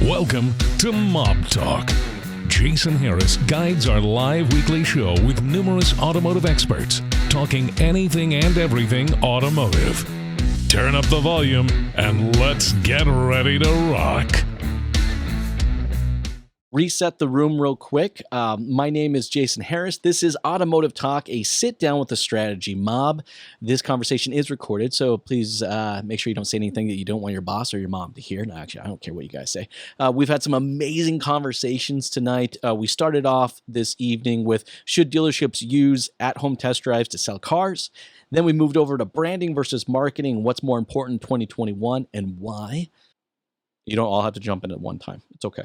Welcome to Mob Talk. Jason Harris guides our live weekly show with numerous automotive experts talking anything and everything automotive. Turn up the volume and let's get ready to rock. Reset the room real quick. My name is Jason Harris. This is Automotive Talk, a sit down with a strategy mob. This conversation is recorded, so please make sure you don't say anything that you don't want your boss or your mom to hear. No, actually, I don't care what you guys say. We've had some amazing conversations tonight. We started off this evening with should dealerships use at-home test drives to sell cars? Then we moved over to branding versus marketing, what's more important in 2021 and why. You don't all have to jump in at one time. It's okay.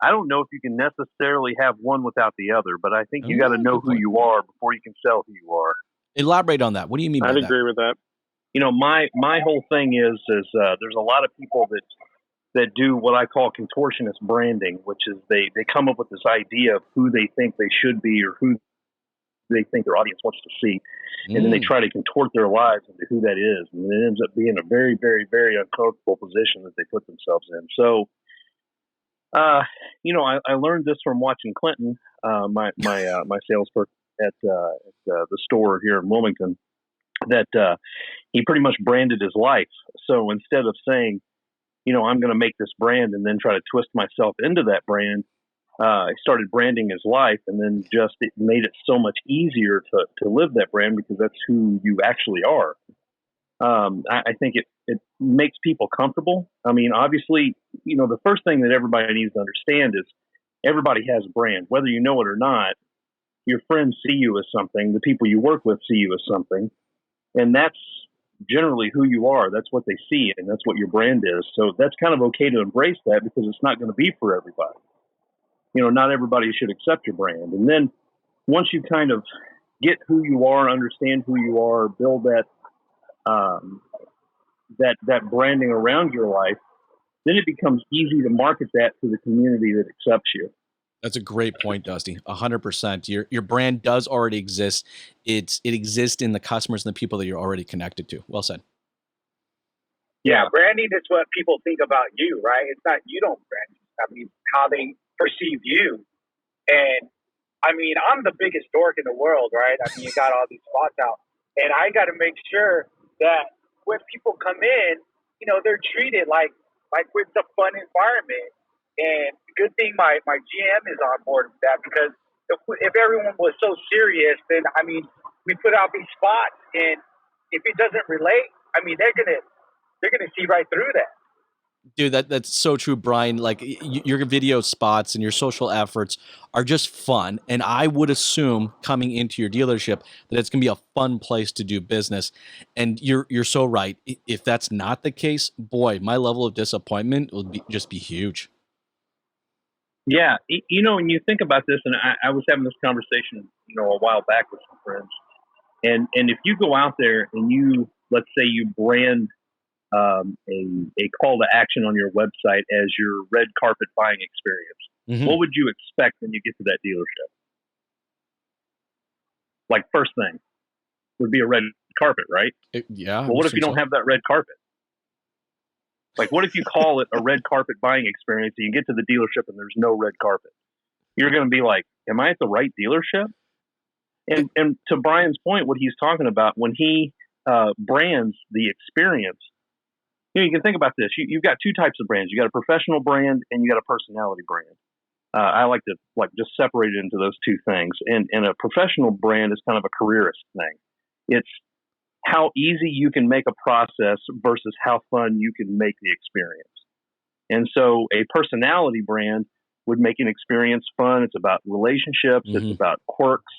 I don't know if you can necessarily have one without the other, but I think you got to know who you are before you can sell who you are. Elaborate on that. What do you mean by that? I'd agree with that. You know, my whole thing is there's a lot of people that do what I call contortionist branding, which is they come up with this idea of who they think they should be or who they think their audience wants to see. And then they try to contort their lives into who that is. And it ends up being a very, very, very uncomfortable position that they put themselves in. So, I learned this from watching Clinton, my salesperson at the store here in Wilmington, that he pretty much branded his life. So instead of saying, I'm going to make this brand and then try to twist myself into that brand, I started branding his life, and then it made it so much easier to live that brand because that's who you actually are. I think it makes people comfortable. I mean, obviously, the first thing that everybody needs to understand is everybody has a brand, whether you know it or not. Your friends see you as something. The people you work with see you as something. And that's generally who you are. That's what they see, and that's what your brand is. So that's kind of okay to embrace that because it's not going to be for everybody. Not everybody should accept your brand. And then once you kind of get who you are, understand who you are, build that branding around your life, then it becomes easy to market that to the community that accepts you. That's a great point, Dusty. 100%. Your brand does already exist. It exists in the customers and the people that you're already connected to. Well said. Yeah, branding is what people think about you, right? It's not you don't brand. I mean, how they perceive you. And I mean, I'm the biggest dork in the world, right? I mean, you got all these spots out, and I got to make sure that when people come in, they're treated like with a fun environment. And good thing my GM is on board with that, because if everyone was so serious, then I mean, we put out these spots, and if it doesn't relate, I mean, they're gonna see right through that. Dude, that's so true, Brian. Like your video spots and your social efforts are just fun. And I would assume coming into your dealership that it's going to be a fun place to do business. And you're so right. If that's not the case, boy, my level of disappointment will just be huge. Yeah. When you think about this, and I was having this conversation, a while back with some friends, and if you go out there and let's say you brand a call to action on your website as your red carpet buying experience, what would you expect when you get to that dealership? Like, first thing would be a red carpet, right? Yeah. Well, what if you don't have that red carpet? Like, what if you call it a red carpet buying experience and you get to the dealership and there's no red carpet? You're going to be like, am I at the right dealership? And to Brian's point, what he's talking about, when he brands the experience, you can think about this. You've got two types of brands. You got a professional brand and you got a personality brand. I like to just separate it into those two things. And a professional brand is kind of a careerist thing. It's how easy you can make a process versus how fun you can make the experience. And so a personality brand would make an experience fun. It's about relationships. It's about quirks.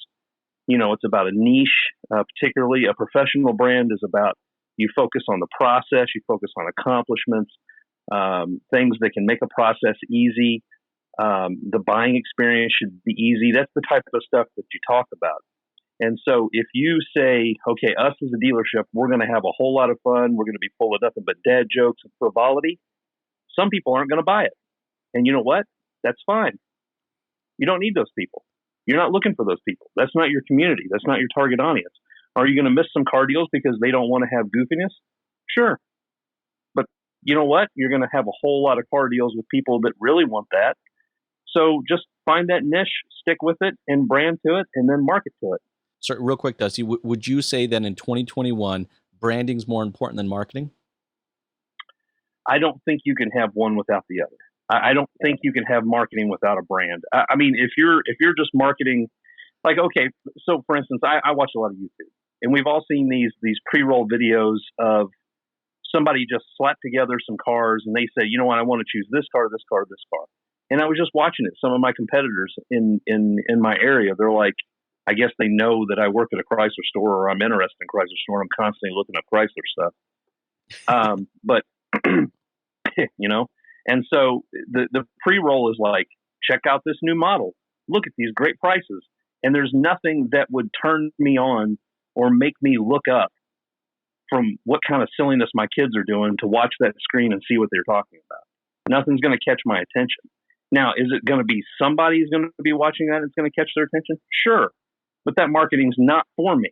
It's about a niche. Particularly a professional brand is about, you focus on the process, you focus on accomplishments, things that can make a process easy. The buying experience should be easy. That's the type of stuff that you talk about. And so if you say, okay, us as a dealership, we're going to have a whole lot of fun, we're going to be full of nothing but dad jokes and frivolity, some people aren't going to buy it. And you know what? That's fine. You don't need those people. You're not looking for those people. That's not your community. That's not your target audience. Are you going to miss some car deals because they don't want to have goofiness? Sure. But you know what? You're going to have a whole lot of car deals with people that really want that. So just find that niche, stick with it, and brand to it, and then market to it. So real quick, Dusty, would you say that in 2021, branding's more important than marketing? I don't think you can have one without the other. I don't think you can have marketing without a brand. I mean, if you're just marketing, like, okay, so for instance, I watch a lot of YouTube, and we've all seen these pre-roll videos of somebody just slapped together some cars, and they say, you know what, I want to choose this car, this car, this car. And I was just watching it. Some of my competitors in my area, they're like, I guess they know that I work at a Chrysler store, or I'm interested in Chrysler store. I'm constantly looking up Chrysler stuff. But you know, and so the pre-roll is like, check out this new model. Look at these great prices. And there's nothing that would turn me on or make me look up from what kind of silliness my kids are doing to watch that screen and see what they're talking about. Nothing's going to catch my attention. Now, is it going to be somebody who's going to be watching that and it's going to catch their attention? Sure. But that marketing's not for me.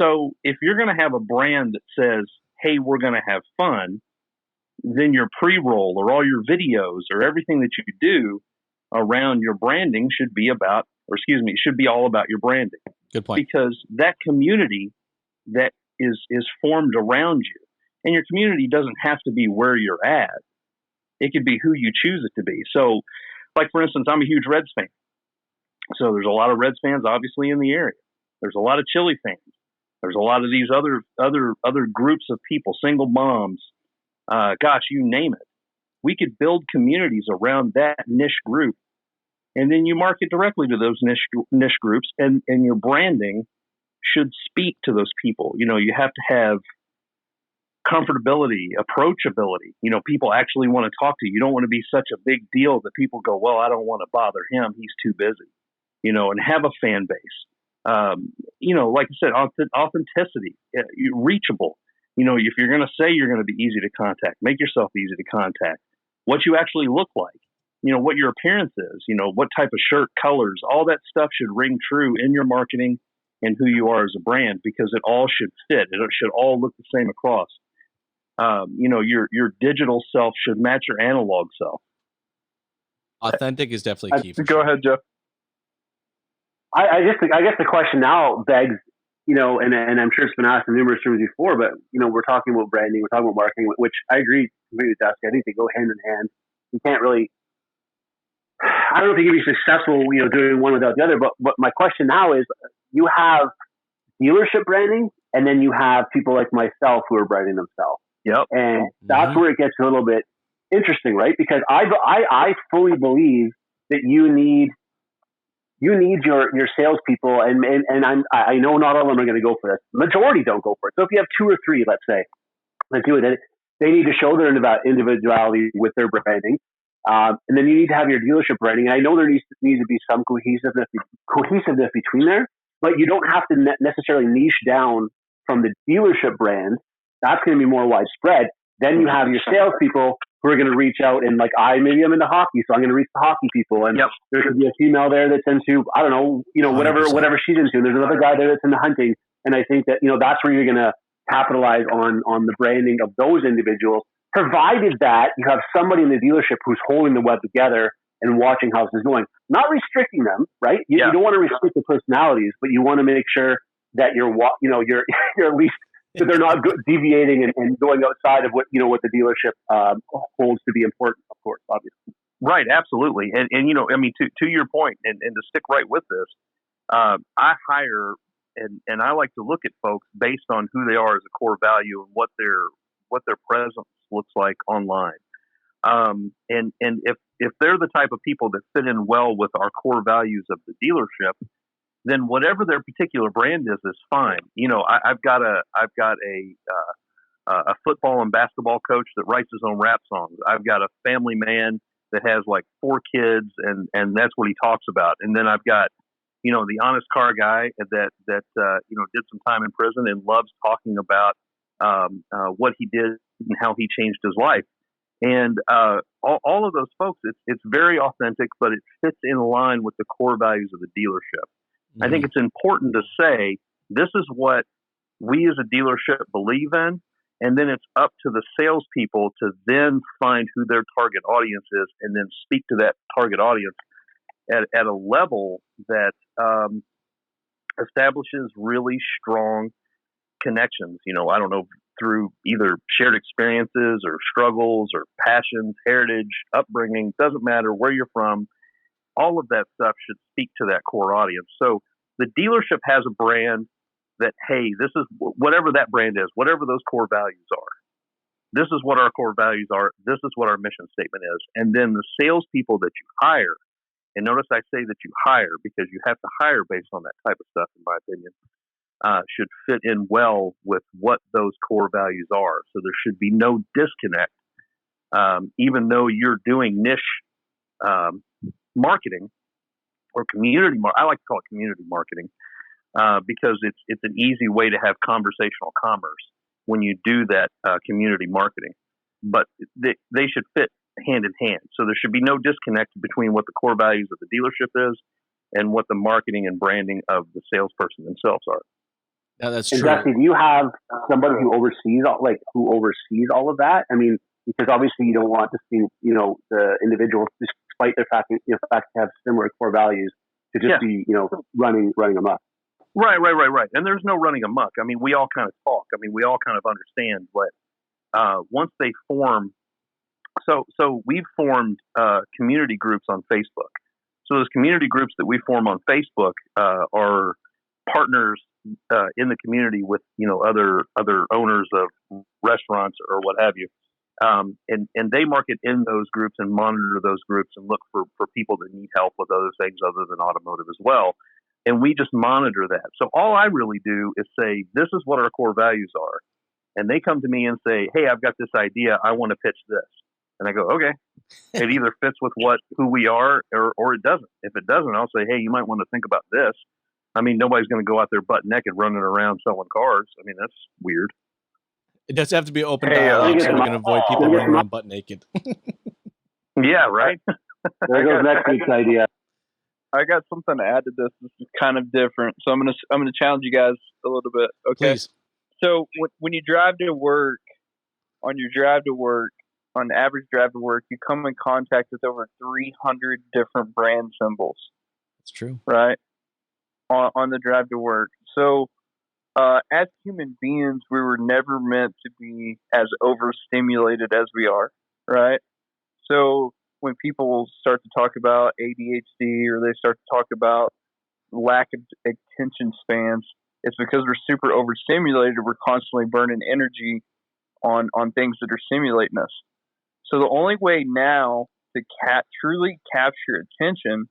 So if you're going to have a brand that says, hey, we're going to have fun, then your pre-roll or all your videos or everything that you do around your branding should be all about your branding. Good point. Because that community that is formed around you, and your community doesn't have to be where you're at. It could be who you choose it to be. So, like, for instance, I'm a huge Reds fan. So there's a lot of Reds fans, obviously, in the area. There's a lot of Chili fans. There's a lot of these other groups of people, single moms. Gosh, you name it. We could build communities around that niche group, and then you market directly to those niche groups, and your branding should speak to those people. You know, you have to have comfortability, approachability. You know, people actually want to talk to you. You don't want to be such a big deal that people go, well, I don't want to bother him. He's too busy, you know, and have a fan base. You know, like I said, authenticity, reachable. You know, if you're going to say you're going to be easy to contact, make yourself easy to contact. What you actually look like, you know, what your appearance is, you know, what type of shirt, colors, all that stuff should ring true in your marketing and who you are as a brand, because it all should fit. It should all look the same across. You know, your digital self should match your analog self. Authentic is definitely key. Go ahead, Jeff. I guess the question now begs, you know, and I'm sure it's been asked in numerous terms before, but, you know, we're talking about branding, we're talking about marketing, which I agree completely with Dusty. I think they go hand in hand. You can't really, I don't know if you can be successful, you know, doing one without the other, but my question now is, you have dealership branding, and then you have people like myself who are branding themselves. Yep. And that's where it gets a little bit interesting, right? Because I fully believe that you need your salespeople, and I know not all of them are going to go for this. Majority don't go for it. So if you have 2 or 3, let's say, let's do it. They need to show their individuality with their branding, and then you need to have your dealership branding. And I know there needs to be some cohesiveness between there, but you don't have to necessarily niche down from the dealership brand. That's going to be more widespread. Then you have your salespeople who are going to reach out, and like maybe I'm into hockey, so I'm going to reach the hockey people. And there could be a female there that's into, I don't know, you know, whatever she's into. There's another guy there that's into hunting. And I think that, you know, that's where you're going to capitalize on the branding of those individuals, provided that you have somebody in the dealership who's holding the web together and watching how this is going. Not restricting them, right? You don't want to restrict the personalities, but you want to make sure that you're at least that they're not deviating and going outside of what the dealership holds to be important, of course, obviously. Right, absolutely. And you know, I mean, to your point, and to stick right with this, I hire and I like to look at folks based on who they are as a core value and what their presence looks like online. And if they're the type of people that fit in well with our core values of the dealership, then whatever their particular brand is fine. You know, I've got a football and basketball coach that writes his own rap songs. I've got a family man that has like 4 kids, and that's what he talks about. And then I've got, you know, the honest car guy that you know, did some time in prison and loves talking about what he did and how he changed his life. And all of those folks, it's very authentic, but it fits in line with the core values of the dealership. Mm-hmm. I think it's important to say this is what we as a dealership believe in, And then it's up to the salespeople to then find who their target audience is and then speak to that target audience at a level that establishes really strong connections. I don't know, through either shared experiences or struggles or passions, heritage, upbringing, doesn't matter where you're from. All of that stuff should speak to that core audience. So the dealership has a brand that, hey, this is whatever that brand is, whatever those core values are. This is what our core values are. This is what our mission statement is. And then the salespeople that you hire, and notice I say that you hire because you have to hire based on that type of stuff, in my opinion, should fit in well with what those core values are. So there should be no disconnect, even though you're doing niche marketing or community. I like to call it community marketing because it's an easy way to have conversational commerce when you do that community marketing. But they should fit hand in hand. So there should be no disconnect between what the core values of the dealership is and what the marketing and branding of the salesperson themselves are. Yeah, that's and true. Dusty, do you have somebody who oversees all of that? I mean, because obviously you don't want to see, the individuals, despite their fact to have similar core values, to just be, running amok. Right. And there's no running amok. I mean, we all kind of talk. I mean, we all kind of understand what once they form. So we've formed community groups on Facebook. So those community groups that we form on Facebook are partners in the community with other owners of restaurants or what have you, and they market in those groups and monitor those groups and look for people that need help with other things other than automotive as well. And we just monitor that. So all I really do is say, this is what our core values are. And they come to me and say, hey, I've got this idea. I want to pitch this. And I go, okay. It either fits with who we are or it doesn't. If it doesn't, I'll say, hey, you might want to think about this. I mean, nobody's going to go out there butt naked running around selling cars. I mean, that's weird. It does have to be open dialogue, so we can avoid people running around butt naked. Yeah, right. There goes next week's idea. I got something to add to this. This is kind of different, so I'm gonna challenge you guys a little bit. Okay. Please. So when you drive to work, on average drive to work, you come in contact with over 300 different brand symbols. That's true. Right. On the drive to work. So as human beings, we were never meant to be as overstimulated as we are. Right. So when people start to talk about ADHD or they start to talk about lack of attention spans, it's because we're super overstimulated. We're constantly burning energy on things that are stimulating us. So the only way now to truly capture attention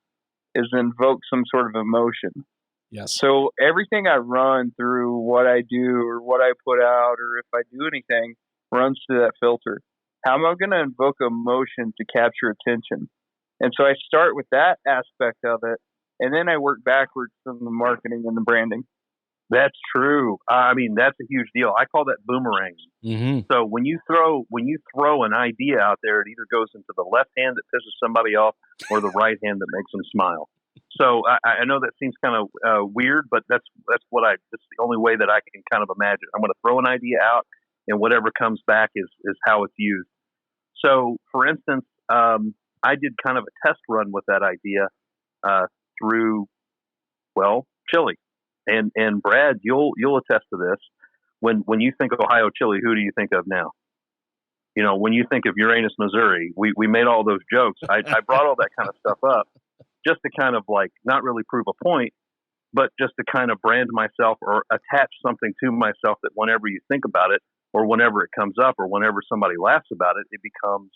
is to invoke some sort of emotion. Yes. So everything I run through, what I do or what I put out or if I do anything, runs through that filter. How am I going to invoke emotion to capture attention? And so I start with that aspect of it, and then I work backwards from the marketing and the branding. That's true. I mean, that's a huge deal. I call that boomerang. Mm-hmm. So when you throw an idea out there, it either goes into the left hand that pisses somebody off or the right hand that makes them smile. So I know that seems kind of weird, but that's the only way that I can kind of imagine. I'm going to throw an idea out, and whatever comes back is how it's used. So, for instance, I did kind of a test run with that idea through, chili. And Brad, you'll attest to this. When you think of Ohio chili, who do you think of now? When you think of Uranus, Missouri, we made all those jokes. I brought all that kind of stuff up just to kind of not really prove a point, but just to kind of brand myself or attach something to myself that whenever you think about it, or whenever it comes up, or whenever somebody laughs about it, it becomes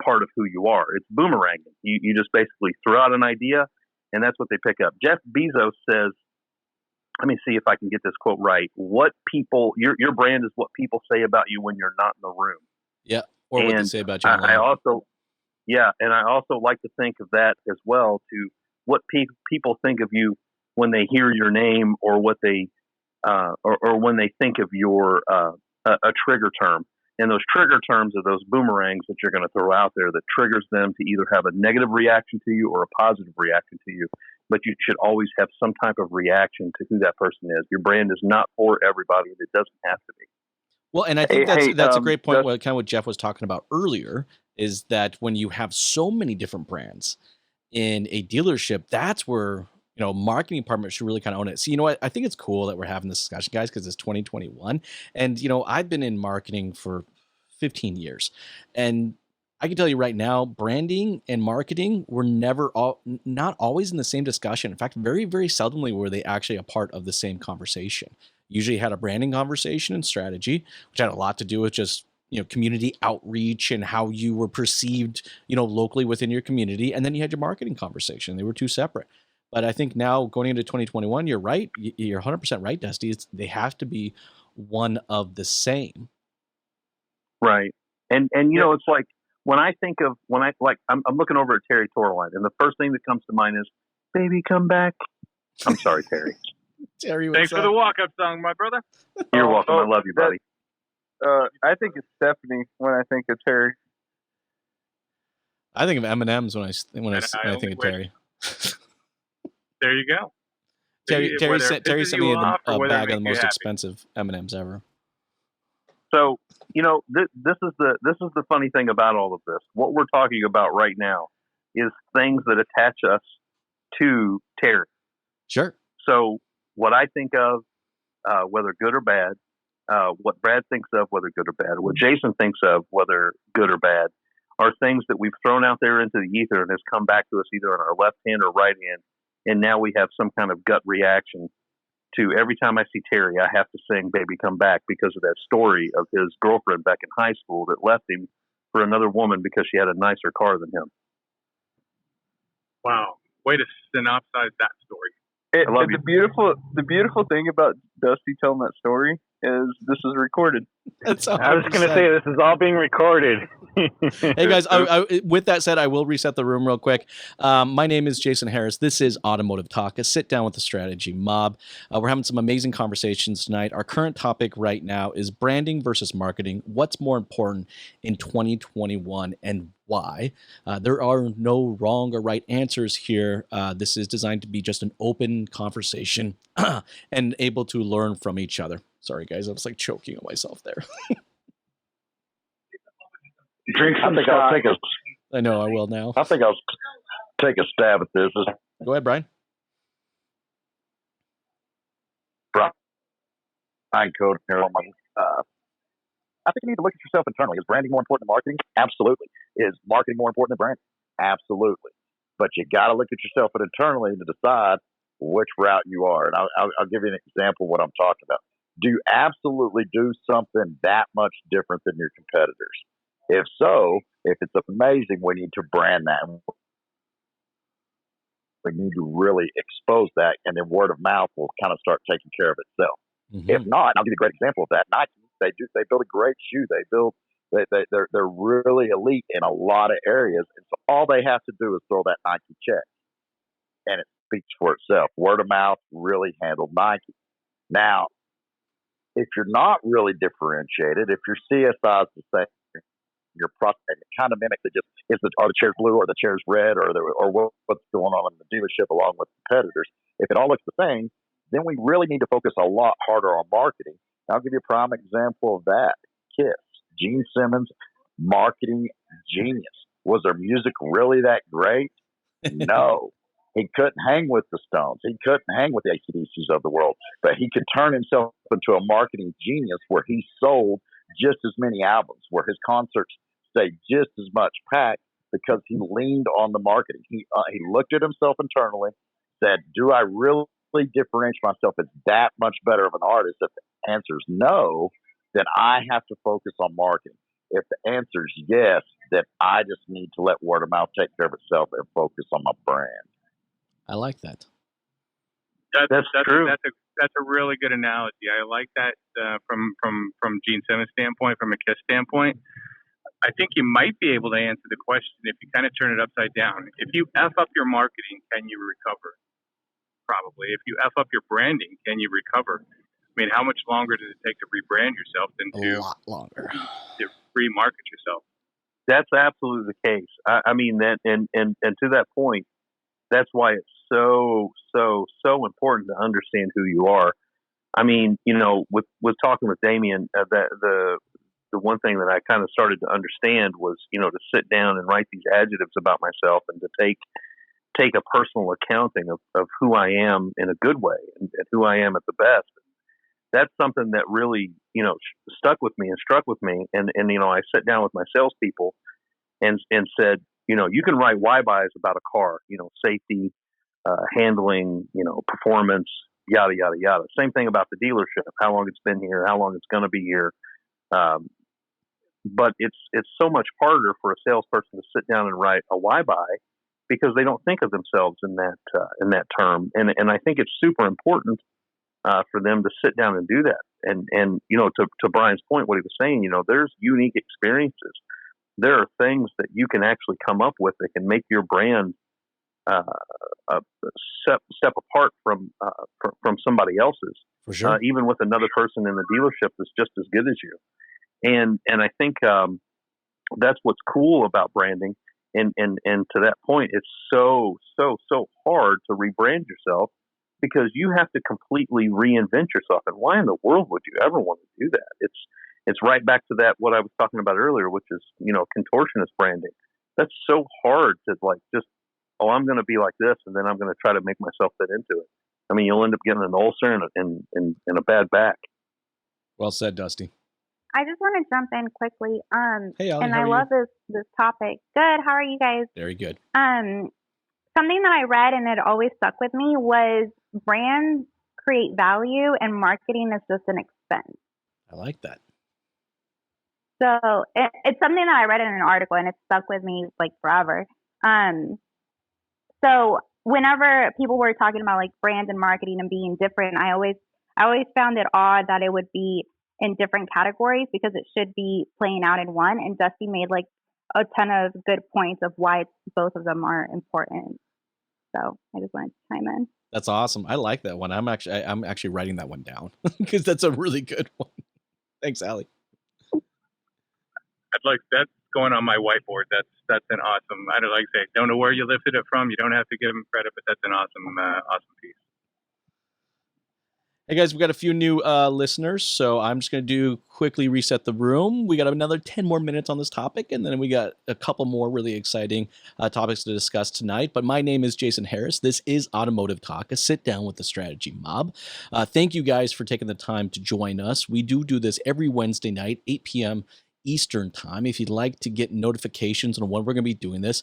part of who you are. It's boomeranging. You just basically throw out an idea, and that's what they pick up. Jeff Bezos says, let me see if I can get this quote right. Your brand is what people say about you when you're not in the room. Yeah, or what they say about you online. I also like to think of that as well, to what people think of you when they hear your name, or what they or when they think of your a trigger term. And those trigger terms are those boomerangs that you're going to throw out there that triggers them to either have a negative reaction to you or a positive reaction to you. But you should always have some type of reaction to who that person is. Your brand is not for everybody. It doesn't have to be. Well, and I think that's a great point. Dusty, What kind of what Jeff was talking about earlier is that when you have so many different brands in a dealership, that's where marketing department should really kind of own it. So you know what? I think it's cool that we're having this discussion, guys, because it's 2021, and I've been in marketing for 15 years, and I can tell you right now, branding and marketing were not always in the same discussion. In fact, very, very seldomly were they actually a part of the same conversation. Usually had a branding conversation and strategy, which had a lot to do with just community outreach and how you were perceived locally within your community, and then you had your marketing conversation. They were two separate. But I think now going into 2021, you're right. You're 100% right, Dusty. They have to be one of the same. Right. And it's like I'm looking over at Terry Torline, and the first thing that comes to mind is, "Baby, come back." I'm sorry, Terry. Terry, thanks for the walk-up song, my brother. You're welcome. I love you, buddy. I think it's Stephanie when I think of Terry. I think of M&M's when I think of Terry. There you go. Terry sent me a bag of the most expensive M&M's ever. So this is the funny thing about all of this. What we're talking about right now is things that attach us to Terry. Sure. So what I think of, whether good or bad, what Brad thinks of, whether good or bad, what Jason thinks of, whether good or bad, are things that we've thrown out there into the ether and has come back to us either on our left hand or right hand. And now we have some kind of gut reaction to every time I see Terry, I have to sing "Baby Come Back" because of that story of his girlfriend back in high school that left him for another woman because she had a nicer car than him. Wow. Way to synopsize that story. The beautiful thing about Dusty telling that story is this is recorded. That's I was going to say this is all being recorded. Hey guys, with that said, I will reset the room real quick. My name is Jason Harris. This is Automotive Talk, a sit down with the strategy mob. We're having some amazing conversations tonight. Our current topic right now is branding versus marketing. What's more important in 2021 and why? There are no wrong or right answers here. This is designed to be just an open conversation and able to learn from each other. Sorry, guys, I was like choking on myself there. Drink some shot. I know I will now. I think I'll take a stab at this. Go ahead, Brian. Brian Code here. I think you need to look at yourself internally. Is branding more important than marketing? Absolutely. Is marketing more important than branding? Absolutely. But you got to look at yourself internally to decide which route you are. And I'll give you an example of what I'm talking about. Do you absolutely do something that much different than your competitors? If so, if it's amazing, we need to brand that. We need to really expose that, and then word of mouth will kind of start taking care of itself. Mm-hmm. If not, I'll give you a great example of that. Nike, they build a great shoe. They're really elite in a lot of areas, and so all they have to do is throw that Nike check, and it speaks for itself. Word of mouth really handled Nike. Now, if you're not really differentiated, if your CSI is the same, your process kind of mimics it. Are the chairs blue or the chairs red or what's going on in the dealership along with competitors? If it all looks the same, then we really need to focus a lot harder on marketing. And I'll give you a prime example of that. Kiss. Gene Simmons, marketing genius. Was their music really that great? No. He couldn't hang with the Stones. He couldn't hang with the AC/DCs of the world. But he could turn himself into a marketing genius where he sold just as many albums, where his concerts stayed just as much packed because he leaned on the marketing. He looked at himself internally, said, do I really differentiate myself as that much better of an artist? If the answer is no, then I have to focus on marketing. If the answer is yes, then I just need to let word of mouth take care of itself and focus on my brand. I like that. That's true. That's a really good analogy. I like that from Gene Simmons' standpoint, from a Kiss standpoint. I think you might be able to answer the question if you kind of turn it upside down. If you F up your marketing, can you recover? Probably. If you F up your branding, can you recover? I mean, how much longer does it take to rebrand yourself than a lot longer to remarket yourself? That's absolutely the case. I mean, that and to that point, that's why it's so important to understand who you are. I mean, with talking with Damien, the one thing that I kind of started to understand was, to sit down and write these adjectives about myself and to take a personal accounting of who I am in a good way and who I am at the best. That's something that really, stuck with me and struck with me. And I sat down with my salespeople and said, you can write why buys about a car, safety, handling, performance, yada, yada, yada. Same thing about the dealership, how long it's been here, how long it's going to be here. But it's so much harder for a salesperson to sit down and write a why buy because they don't think of themselves in that term. And I think it's super important for them to sit down and do that. And to Brian's point, what he was saying, there's unique experiences. There are things that you can actually come up with that can make your brand step apart from somebody else's. For sure. Even with another person in the dealership that's just as good as you. And I think that's what's cool about branding. And to that point, it's so hard to rebrand yourself because you have to completely reinvent yourself. And why in the world would you ever want to do that? It's right back to that what I was talking about earlier, which is contortionist branding. That's so hard to I'm going to be like this, and then I'm going to try to make myself fit into it. I mean, you'll end up getting an ulcer and a bad back. Well said, Dusty. I just want to jump in quickly. Hey, Allie, and how I are love this topic. Good. How are you guys? Very good. Something that I read and it always stuck with me was brands create value and marketing is just an expense. I like that. So it's something that I read in an article and it stuck with me like forever. So whenever people were talking about like brands and marketing and being different, I always found it odd that it would be in different categories because it should be playing out in one. And Dusty made like a ton of good points of why both of them are important. So I just wanted to chime in. That's awesome. I like that one. I'm actually writing that one down because that's a really good one. Thanks, Allie. That's going on my whiteboard. That's an awesome. I don't like to say. Don't know where you lifted it from. You don't have to give them credit, but that's an awesome piece. Hey guys, we got a few new listeners, so I'm just going to quickly reset the room. We got another 10 more minutes on this topic, and then we got a couple more really exciting topics to discuss tonight. But my name is Jason Harris. This is Automotive Talk, a sit down with the strategy mob. Thank you guys for taking the time to join us. We do this every Wednesday night, 8 p.m. Eastern time. If you'd like to get notifications on when we're going to be doing this,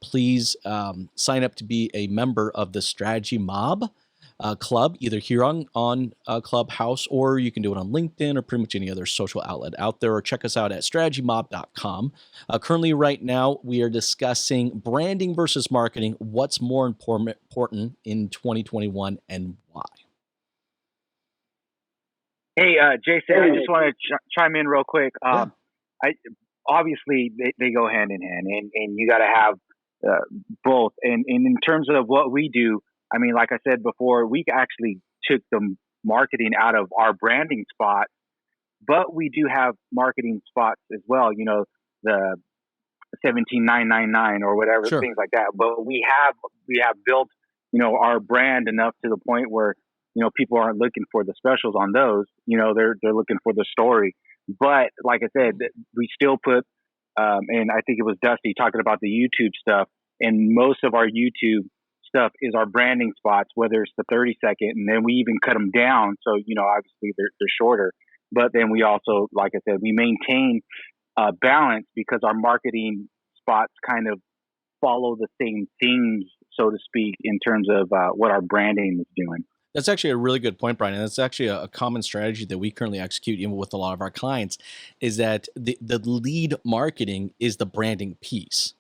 please sign up to be a member of the Strategy Mob club, either here on Clubhouse, or you can do it on LinkedIn or pretty much any other social outlet out there, or check us out at strategymob.com. Currently, right now, we are discussing branding versus marketing. What's more important in 2021 and why? Hey, Jason, I just want to chime in real quick. Yeah. Obviously they go hand in hand, and you got to have both. And in terms of what we do, I mean, like I said before, we actually took the marketing out of our branding spot, but we do have marketing spots as well. The 17999 or whatever, Sure. things like that. But we have built our brand enough to the point where people aren't looking for the specials on those. They're looking for the story. But like I said, we still put, and I think it was Dusty talking about the YouTube stuff, and most of our YouTube stuff is our branding spots, whether it's the 30-second, and then we even cut them down. So, obviously they're shorter, but then we also, like I said, we maintain balance because our marketing spots kind of follow the same themes, so to speak, in terms of what our branding is doing. That's actually a really good point, Brian. And that's actually a common strategy that we currently execute even with a lot of our clients, is that the lead marketing is the branding piece.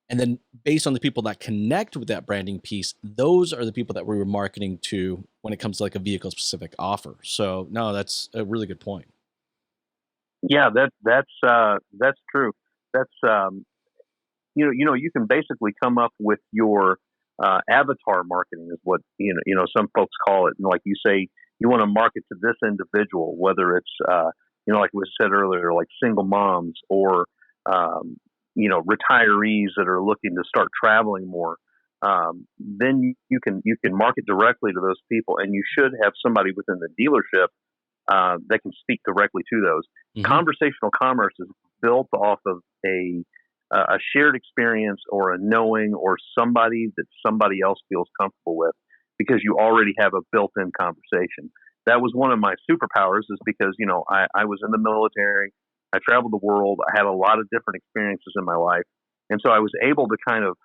And then based on the people that connect with that branding piece, those are the people that we're marketing to when it comes to like a vehicle specific offer. So no, that's a really good point. Yeah, that's true. That's you can basically come up with your avatar marketing is what some folks call it. And like you say, you want to market to this individual, whether it's like we said earlier, like single moms or retirees that are looking to start traveling more. then you can market directly to those people, and you should have somebody within the dealership that can speak directly to those. Mm-hmm. Conversational commerce is built off of a shared experience or a knowing or somebody that somebody else feels comfortable with, because you already have a built-in conversation. That was one of my superpowers, is because, I was in the military. I traveled the world. I had a lot of different experiences in my life. And so I was able to kind of,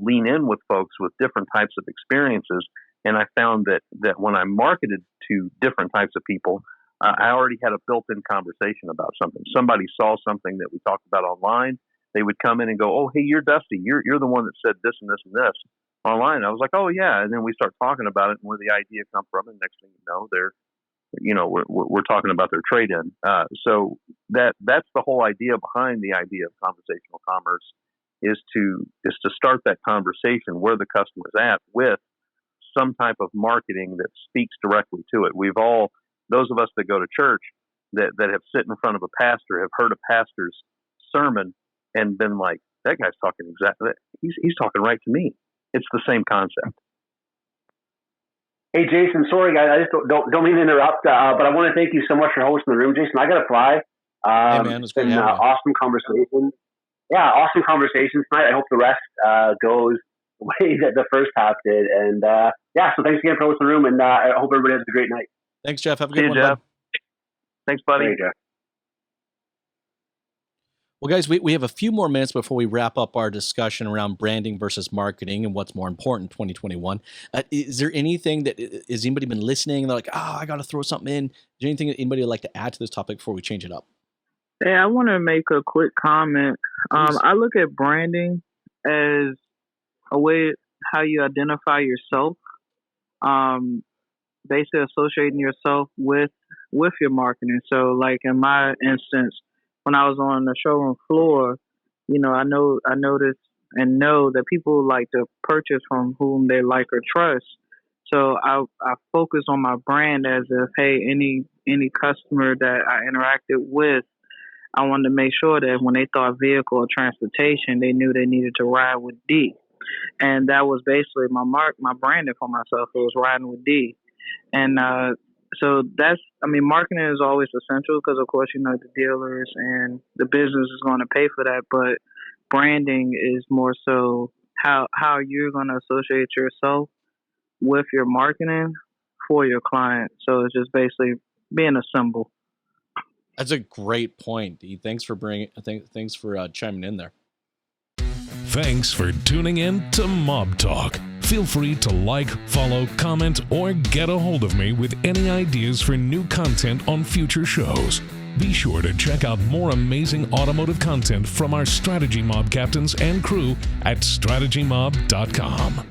lean in with folks with different types of experiences. And I found that when I marketed to different types of people, I already had a built-in conversation about something. Somebody saw something that we talked about online. They would come in and go, "Oh, hey, you're Dusty. You're the one that said this and this and this online." I was like, "Oh, yeah." And then we start talking about it and where the idea come from. And next thing you know, we're talking about their trade-in. So that's the whole idea behind the idea of conversational commerce, is to start that conversation where the customer is at with some type of marketing that speaks directly to it. Those of us that go to church that have sit in front of a pastor, have heard a pastor's sermon and been like, that guy's talking exactly, he's talking right to me. It's the same concept. Hey, Jason, sorry, guys. I just don't mean to interrupt, but I want to thank you so much for hosting the room. Jason, I got to fly. Hey, man, it's been awesome conversation. Yeah, awesome conversation tonight. I hope the rest goes the way that the first half did. And so thanks again for hosting the room, and I hope everybody has a great night. Thanks, Jeff. Have a See good you, one, Jeff. bud. Thanks, buddy. Hey, Jeff. Well, guys, we have a few more minutes before we wrap up our discussion around branding versus marketing and what's more important in 2021. Is there anything has anybody been listening? They're like, I got to throw something in. Is there anything that anybody would like to add to this topic before we change it up? Yeah, I want to make a quick comment. I look at branding as a way how you identify yourself. Basically associating yourself with your marketing. So, like in my instance, when I was on the showroom floor, I noticed and know that people like to purchase from whom they like or trust. So I focus on my brand as if, hey, any customer that I interacted with, I wanted to make sure that when they thought vehicle or transportation, they knew they needed to ride with D. And that was basically my branding for myself. It was riding with D. And so marketing is always essential because, of course, the dealers and the business is going to pay for that. But branding is more so how you're going to associate yourself with your marketing for your client. So it's just basically being a symbol. That's a great point, Dee. Thanks for chiming in there. Thanks for tuning in to Mob Talk. Feel free to like, follow, comment, or get a hold of me with any ideas for new content on future shows. Be sure to check out more amazing automotive content from our Strategy Mob captains and crew at strategymob.com.